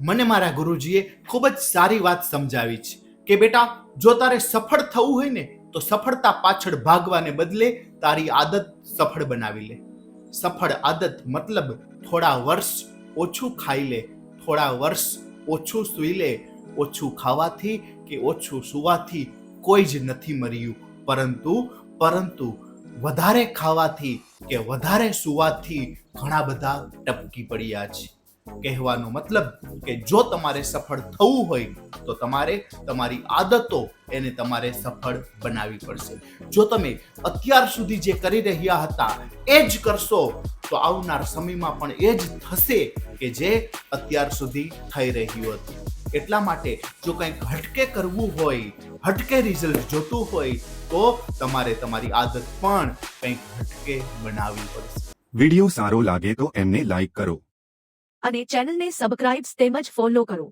મને મારા ગુરુજીએ ખૂબ જ સારી વાત સમજાવી છે કે બેટા, જો તારે સફળ થવું હોય ને તો સફળતા પાછળ ભાગવાને બદલે તારી આદત સફળ બનાવી લે. સફળ આદત મતલબ થોડા વર્ષ ઓછું ખાઈ લે, થોડા વર્ષ ઓછું સૂઈ લે. ઓછું ખાવાથી કે ઓછું સૂવાથી કોઈ જ નથી મર્યું, પરંતુ વધારે ખાવાથી કે વધારે સૂવાથી ઘણા બધા ટપકી પડ્યા છે. કહેવાનો મતલબ કે જો તમારે સફળ થવું હોય તો તમારે તમારી આદતો એને તમારે સફળ બનાવવી પડશે. જો તમે અત્યાર સુધી જે કરી રહ્યા હતા એ જ કરશો તો આવનાર સમયમાં પણ એ જ થશે કે જે અત્યાર સુધી થઈ રહ્યું હતું. એટલા માટે જો કંઈક હટકે કરવું હોય, હટકે રિઝલ્ટ જોતું હોય તો તમારે તમારી આદત પણ કંઈક હટકે બનાવવી પડશે. વિડિયો સારો લાગે તો એમને લાઈક કરો અને ચેનલને સબસ્ક્રાઇબ તેમજ ફોલો કરો.